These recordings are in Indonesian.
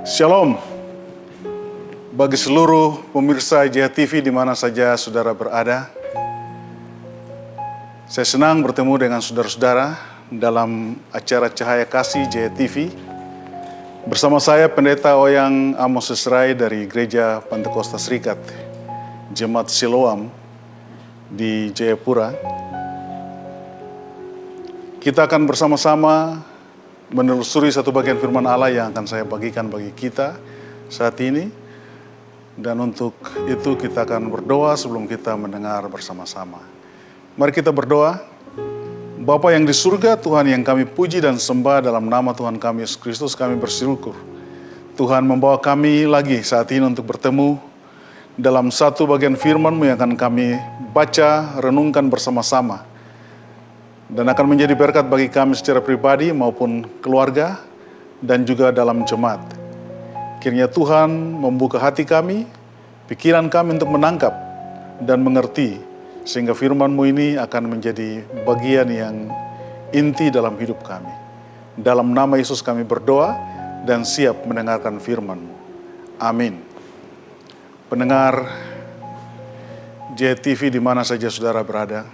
Shalom bagi seluruh pemirsa JH TV di mana saja saudara berada. Saya senang bertemu dengan saudara-saudara dalam acara Cahaya Kasih JH TV. Bersama saya Pendeta Oyang Amos Esrai dari Gereja Pantekosta Serikat Jemaat Siloam di Jayapura. Kita akan bersama-sama menelusuri satu bagian firman Allah yang akan saya bagikan bagi kita saat ini. Dan untuk itu kita akan berdoa sebelum kita mendengar bersama-sama. Mari kita berdoa. Bapa yang di surga, Tuhan yang kami puji dan sembah dalam nama Tuhan kami Yesus Kristus, kami bersyukur. Tuhan membawa kami lagi saat ini untuk bertemu dalam satu bagian firman-Mu yang akan kami baca, renungkan bersama-sama. Dan akan menjadi berkat bagi kami secara pribadi maupun keluarga dan juga dalam jemaat. Kiranya Tuhan membuka hati kami, pikiran kami untuk menangkap dan mengerti, sehingga firman-Mu ini akan menjadi bagian yang inti dalam hidup kami. Dalam nama Yesus kami berdoa dan siap mendengarkan firman-Mu. Amin. Pendengar JTV di mana saja saudara berada,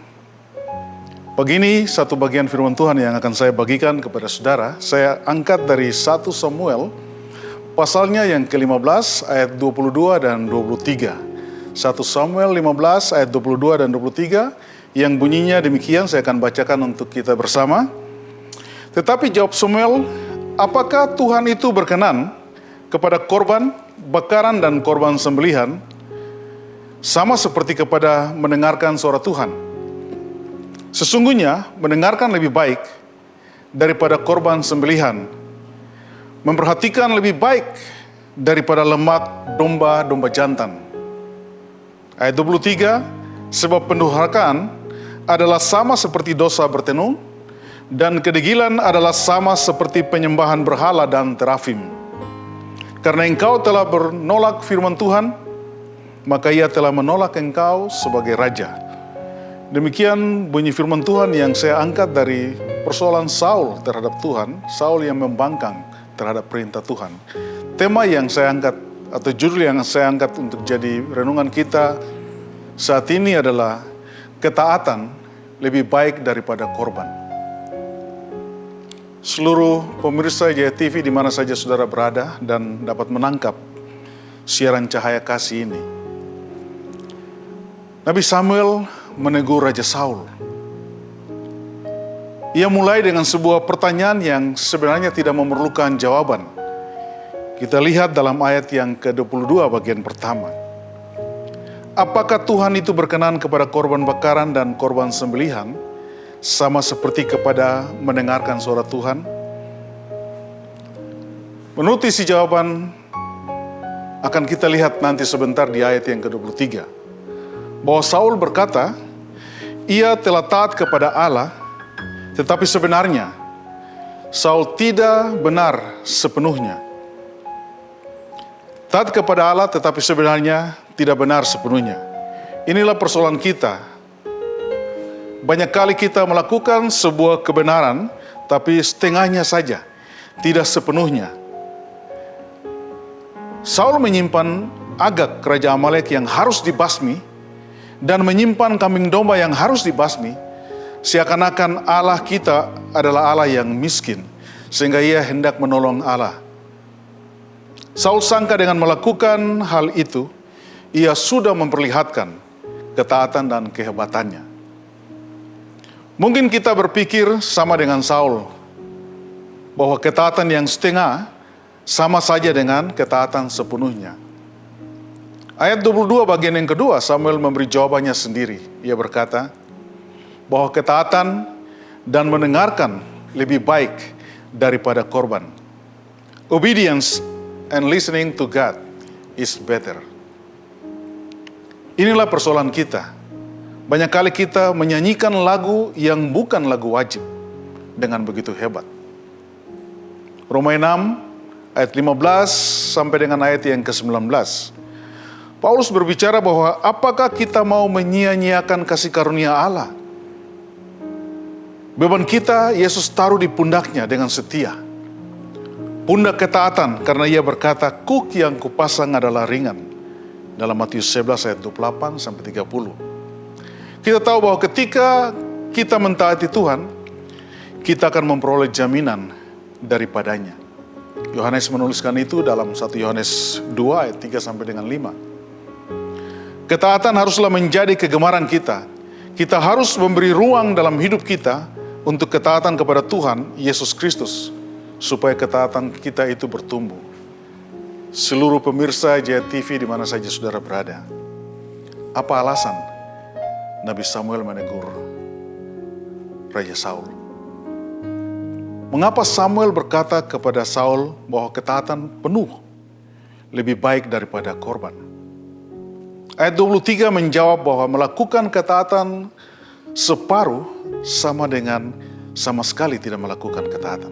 pagi ini satu bagian firman Tuhan yang akan saya bagikan kepada saudara. Saya angkat dari 1 Samuel, pasalnya yang ke-15 ayat 22 dan 23. 1 Samuel 15 ayat 22 dan 23 yang bunyinya demikian, saya akan bacakan untuk kita bersama. Tetapi jawab Samuel, apakah Tuhan itu berkenan kepada korban bakaran dan korban sembelihan sama seperti kepada mendengarkan suara Tuhan? Sesungguhnya mendengarkan lebih baik daripada korban sembelihan, memperhatikan lebih baik daripada lemak domba-domba jantan. Ayat 23, sebab pendurhakaan adalah sama seperti dosa bertenung, dan kedegilan adalah sama seperti penyembahan berhala dan terafim. Karena engkau telah menolak firman Tuhan, maka ia telah menolak engkau sebagai raja. Demikian bunyi firman Tuhan yang saya angkat dari persoalan Saul terhadap Tuhan, Saul yang membangkang terhadap perintah Tuhan. Tema yang saya angkat atau judul yang saya angkat untuk jadi renungan kita saat ini adalah ketaatan lebih baik daripada korban. Seluruh pemirsa JTV di mana saja saudara berada dan dapat menangkap siaran Cahaya Kasih ini. Nabi Samuel menegur Raja Saul. Ia mulai dengan sebuah pertanyaan yang sebenarnya tidak memerlukan jawaban. Kita lihat dalam ayat yang ke-22 bagian pertama. Apakah Tuhan itu berkenan kepada korban bakaran dan korban sembelihan sama seperti kepada mendengarkan suara Tuhan? Menurut isi jawaban akan kita lihat nanti sebentar di ayat yang ke-23. Bahwa Saul berkata, ia telah taat kepada Allah, tetapi sebenarnya Saul tidak benar sepenuhnya. Taat kepada Allah, tetapi sebenarnya tidak benar sepenuhnya. Inilah persoalan kita. Banyak kali kita melakukan sebuah kebenaran, tapi setengahnya saja, tidak sepenuhnya. Saul menyimpan Agag, raja Amalek yang harus dibasmi, dan menyimpan kambing domba yang harus dibasmi, seakan-akan Allah kita adalah Allah yang miskin, sehingga ia hendak menolong Allah. Saul sangka dengan melakukan hal itu, ia sudah memperlihatkan ketaatan dan kehebatannya. Mungkin kita berpikir sama dengan Saul, bahwa ketaatan yang setengah sama saja dengan ketaatan sepenuhnya. Ayat 22 bagian yang kedua, Samuel memberi jawabannya sendiri. Ia berkata bahwa ketaatan dan mendengarkan lebih baik daripada korban. Obedience and listening to God is better. Inilah persoalan kita. Banyak kali kita menyanyikan lagu yang bukan lagu wajib dengan begitu hebat. Roma 6 ayat 15 sampai dengan ayat yang ke-19. Paulus berbicara bahwa apakah kita mau menyia-nyiakan kasih karunia Allah? Beban kita Yesus taruh di pundaknya dengan setia. pundak ketaatan, karena ia berkata, kuk yang kupasang adalah ringan. Dalam Matius 11 ayat 28 sampai 30. Kita tahu bahwa ketika kita mentaati Tuhan, kita akan memperoleh jaminan daripadanya. Yohanes menuliskan itu dalam 1 Yohanes 2 ayat 3 sampai dengan 5. Ketaatan haruslah menjadi kegemaran kita. Kita harus memberi ruang dalam hidup kita untuk ketaatan kepada Tuhan Yesus Kristus, supaya ketaatan kita itu bertumbuh. Seluruh pemirsa Jaya TV di mana saja saudara berada, apa alasan Nabi Samuel menegur Raja Saul? Mengapa Samuel berkata kepada Saul bahwa ketaatan penuh lebih baik daripada korban? Ayat 23 menjawab bahwa melakukan ketaatan separuh sama dengan sama sekali tidak melakukan ketaatan.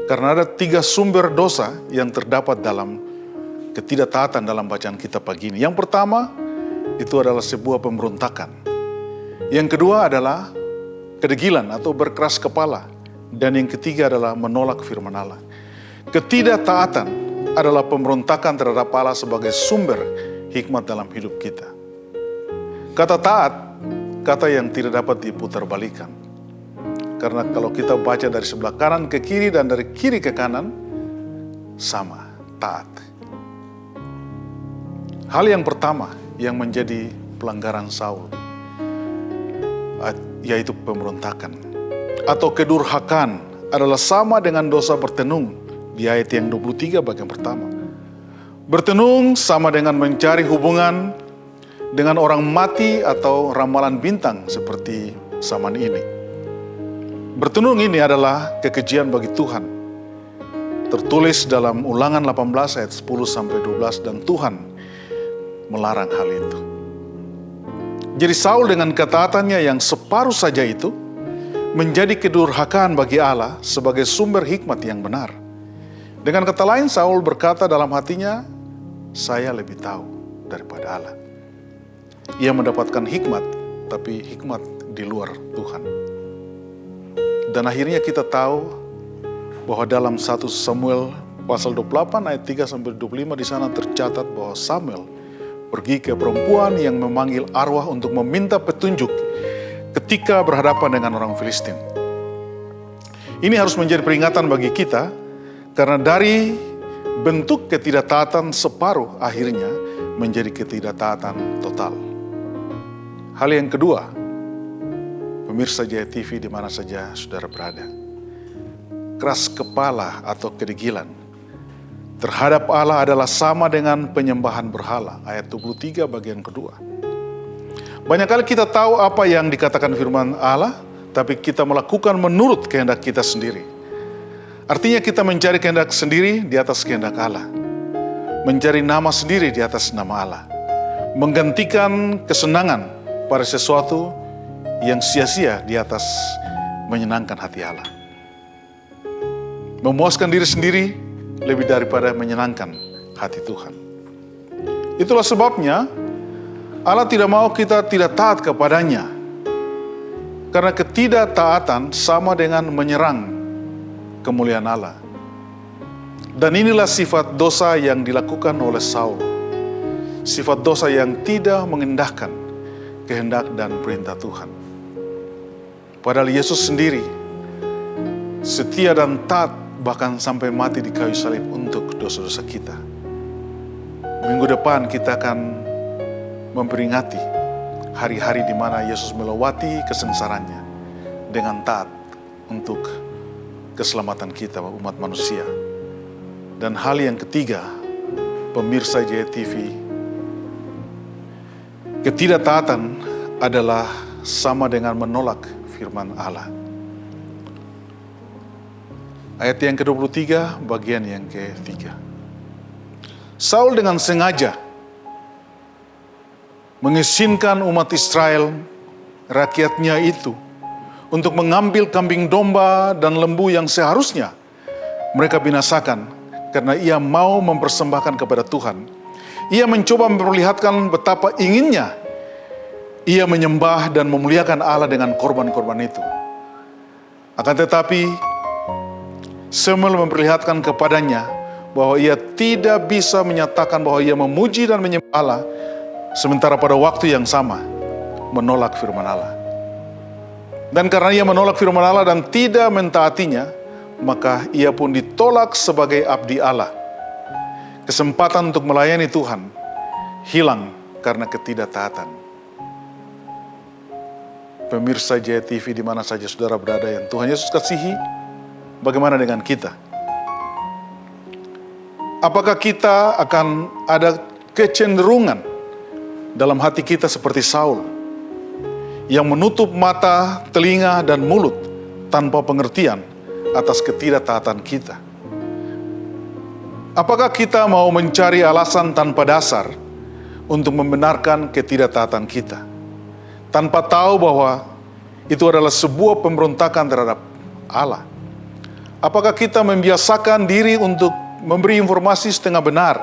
Karena ada 3 sumber dosa yang terdapat dalam ketidaktaatan dalam bacaan kita pagi ini. Yang pertama, itu adalah sebuah pemberontakan. Yang kedua adalah kedegilan atau berkeras kepala. Dan yang ketiga adalah menolak firman Allah. Ketidaktaatan adalah pemberontakan terhadap Allah sebagai sumber hikmat dalam hidup kita. Kata taat, kata yang tidak dapat diputarbalikkan. Karena kalau kita baca dari sebelah kanan ke kiri dan dari kiri ke kanan, sama, taat. Hal yang pertama yang menjadi pelanggaran Saul, yaitu pemberontakan atau kedurhakaan, adalah sama dengan dosa bertenung di ayat yang 23 bagian pertama. Bertenung sama dengan mencari hubungan dengan orang mati atau ramalan bintang seperti zaman ini. Bertenung ini adalah kekejian bagi Tuhan. Tertulis dalam Ulangan 18 ayat 10 sampai 12, dan Tuhan melarang hal itu. Jadi Saul dengan ketaatannya yang separuh saja itu menjadi kedurhakaan bagi Allah sebagai sumber hikmat yang benar. Dengan kata lain, Saul berkata dalam hatinya, saya lebih tahu daripada Allah. Ia mendapatkan hikmat, tapi hikmat di luar Tuhan. Dan akhirnya kita tahu bahwa dalam 1 Samuel pasal 28 ayat 3 sampai 25 di sana tercatat bahwa Samuel pergi ke perempuan yang memanggil arwah untuk meminta petunjuk ketika berhadapan dengan orang Filistin. Ini harus menjadi peringatan bagi kita, karena dari bentuk ketidaktaatan separuh akhirnya menjadi ketidaktaatan total. Hal yang kedua, pemirsa Jaya TV di mana saja saudara berada, keras kepala atau kedegilan terhadap Allah adalah sama dengan penyembahan berhala. Ayat 23 bagian kedua. Banyak kali kita tahu apa yang dikatakan firman Allah, tapi kita melakukan menurut kehendak kita sendiri. Artinya kita mencari kehendak sendiri di atas kehendak Allah. Mencari nama sendiri di atas nama Allah. Menggantikan kesenangan pada sesuatu yang sia-sia di atas menyenangkan hati Allah. Memuaskan diri sendiri lebih daripada menyenangkan hati Tuhan. Itulah sebabnya Allah tidak mau kita tidak taat kepadanya. Karena ketidaktaatan sama dengan menyerang kemuliaan Allah. Dan inilah sifat dosa yang dilakukan oleh Saul. Sifat dosa yang tidak mengindahkan kehendak dan perintah Tuhan. Padahal Yesus sendiri setia dan taat bahkan sampai mati di kayu salib untuk dosa-dosa kita. Minggu depan kita akan memperingati hari-hari di mana Yesus melewati kesengsaraannya dengan taat untuk keselamatan kita umat manusia. Dan hal yang ketiga, pemirsa Jaya TV, ketidaktaatan adalah sama dengan menolak firman Allah. Ayat yang ke-23 bagian yang ke-3. Saul dengan sengaja mengizinkan umat Israel, rakyatnya itu, untuk mengambil kambing domba dan lembu yang seharusnya mereka binasakan, karena ia mau mempersembahkan kepada Tuhan. Ia mencoba memperlihatkan betapa inginnya ia menyembah dan memuliakan Allah dengan korban-korban itu. Akan tetapi, Samuel memperlihatkan kepadanya bahwa ia tidak bisa menyatakan bahwa ia memuji dan menyembah Allah, sementara pada waktu yang sama menolak firman Allah. Dan karena ia menolak firman Allah dan tidak mentaatinya, maka ia pun ditolak sebagai abdi Allah. Kesempatan untuk melayani Tuhan hilang karena ketidaktaatan. Pemirsa JTV di mana saja saudara berada yang Tuhan Yesus kasihi, bagaimana dengan kita? Apakah kita akan ada kecenderungan dalam hati kita seperti Saul, yang menutup mata, telinga, dan mulut tanpa pengertian atas ketidaktaatan kita? Apakah kita mau mencari alasan tanpa dasar untuk membenarkan ketidaktaatan kita, tanpa tahu bahwa itu adalah sebuah pemberontakan terhadap Allah? Apakah kita membiasakan diri untuk memberi informasi setengah benar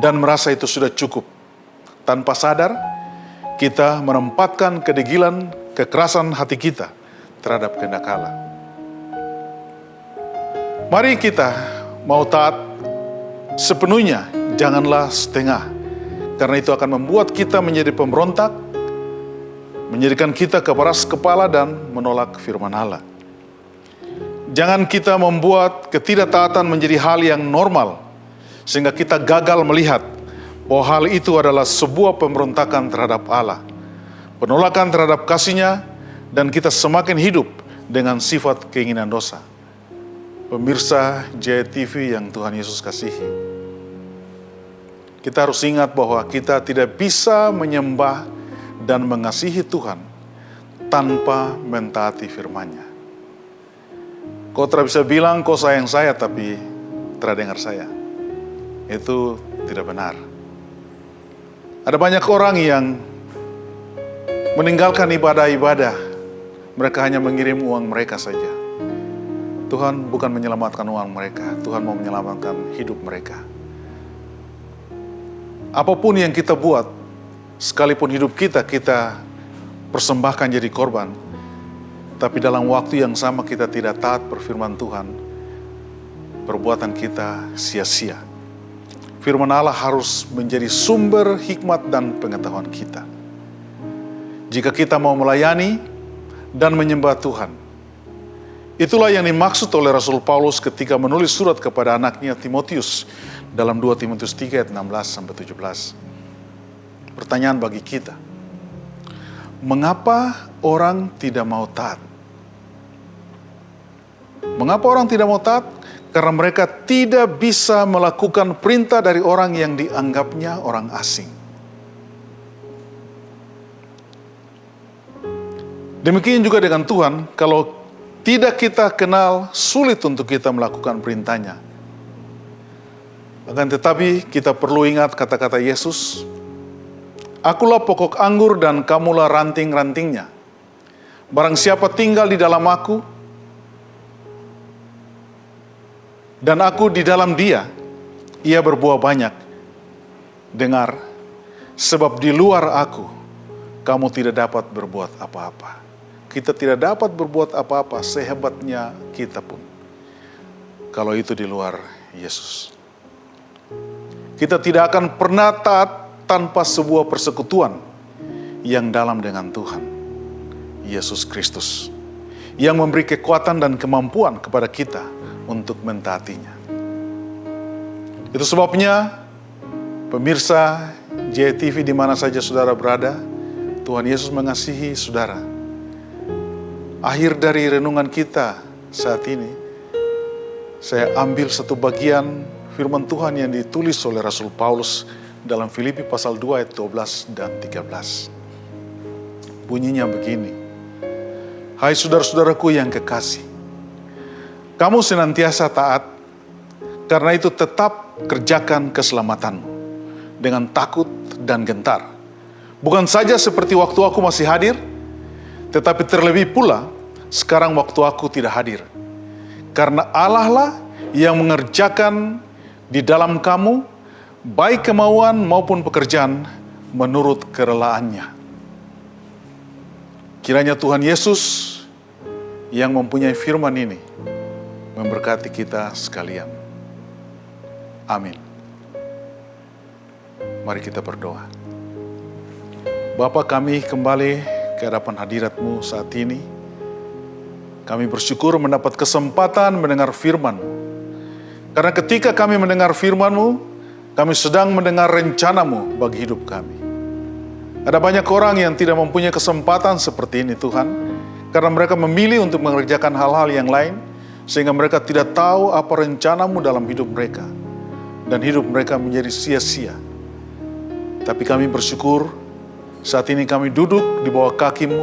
dan merasa itu sudah cukup? Tanpa sadar, kita menempatkan kedegilan, kekerasan hati kita terhadap kehendak Allah. Mari kita mau taat sepenuhnya, janganlah setengah. Karena itu akan membuat kita menjadi pemberontak, menjadikan kita keras kepala dan menolak firman Allah. Jangan kita membuat ketidaktaatan menjadi hal yang normal, sehingga kita gagal melihat bahwa hal itu adalah sebuah pemberontakan terhadap Allah, penolakan terhadap kasih-Nya, dan kita semakin hidup dengan sifat keinginan dosa. Pemirsa JTV yang Tuhan Yesus kasihi, kita harus ingat bahwa kita tidak bisa menyembah dan mengasihi Tuhan tanpa mentaati firman-Nya. Kau tidak bisa bilang kau sayang saya tapi tidak dengar saya. Itu tidak benar. Ada banyak orang yang meninggalkan ibadah-ibadah. Mereka hanya mengirim uang mereka saja. Tuhan bukan menyelamatkan uang mereka. Tuhan mau menyelamatkan hidup mereka. Apapun yang kita buat, sekalipun hidup kita persembahkan jadi korban, tapi dalam waktu yang sama kita tidak taat berfirman Tuhan, perbuatan kita sia-sia. Firman Allah harus menjadi sumber hikmat dan pengetahuan kita. Jika kita mau melayani dan menyembah Tuhan, itulah yang dimaksud oleh Rasul Paulus ketika menulis surat kepada anaknya Timotius dalam 2 Timotius 3 ayat 16-17. Pertanyaan bagi kita, mengapa orang tidak mau taat? Mengapa orang tidak mau taat? Karena mereka tidak bisa melakukan perintah dari orang yang dianggapnya orang asing. Demikian juga dengan Tuhan, kalau tidak kita kenal, sulit untuk kita melakukan perintah-Nya. Akan tetapi kita perlu ingat kata-kata Yesus, "Akulah pokok anggur dan kamulah ranting-rantingnya. Barang siapa tinggal di dalam aku, dan aku di dalam dia, ia berbuah banyak. Dengar, sebab di luar aku, kamu tidak dapat berbuat apa-apa." Kita tidak dapat berbuat apa-apa sehebatnya kita pun, kalau itu di luar Yesus. Kita tidak akan pernah taat tanpa sebuah persekutuan yang dalam dengan Tuhan Yesus Kristus, yang memberi kekuatan dan kemampuan kepada kita untuk mentaatinya. Itu sebabnya, pemirsa JTV di mana saja saudara berada, Tuhan Yesus mengasihi saudara. Akhir dari renungan kita saat ini, saya ambil satu bagian firman Tuhan yang ditulis oleh Rasul Paulus dalam Filipi pasal 2 ayat 12 dan 13. Bunyinya begini, "Hai saudara-saudaraku yang kekasih, kamu senantiasa taat, karena itu tetap kerjakan keselamatanmu dengan takut dan gentar. Bukan saja seperti waktu aku masih hadir, tetapi terlebih pula sekarang waktu aku tidak hadir. Karena Allah lah yang mengerjakan di dalam kamu, baik kemauan maupun pekerjaan menurut kerelaannya." Kiranya Tuhan Yesus yang mempunyai firman ini memberkati kita sekalian. Amin. Mari kita berdoa. Bapa, kami kembali ke hadapan hadirat-Mu saat ini. Kami bersyukur mendapat kesempatan mendengar firman-Mu. Karena ketika kami mendengar firman-Mu, kami sedang mendengar rencana-Mu bagi hidup kami. Ada banyak orang yang tidak mempunyai kesempatan seperti ini, Tuhan, karena mereka memilih untuk mengerjakan hal-hal yang lain, sehingga mereka tidak tahu apa rencana-Mu dalam hidup mereka, dan hidup mereka menjadi sia-sia. Tapi kami bersyukur, saat ini kami duduk di bawah kaki-Mu,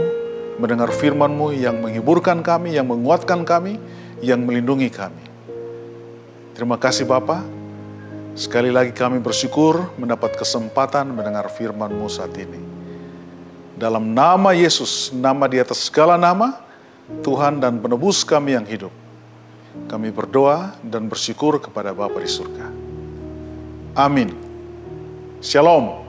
mendengar firman-Mu yang menghiburkan kami, yang menguatkan kami, yang melindungi kami. Terima kasih Bapa. Sekali lagi kami bersyukur mendapat kesempatan mendengar firman-Mu saat ini. Dalam nama Yesus, nama di atas segala nama, Tuhan dan penebus kami yang hidup, kami berdoa dan bersyukur kepada Bapa di surga. Amin. Shalom.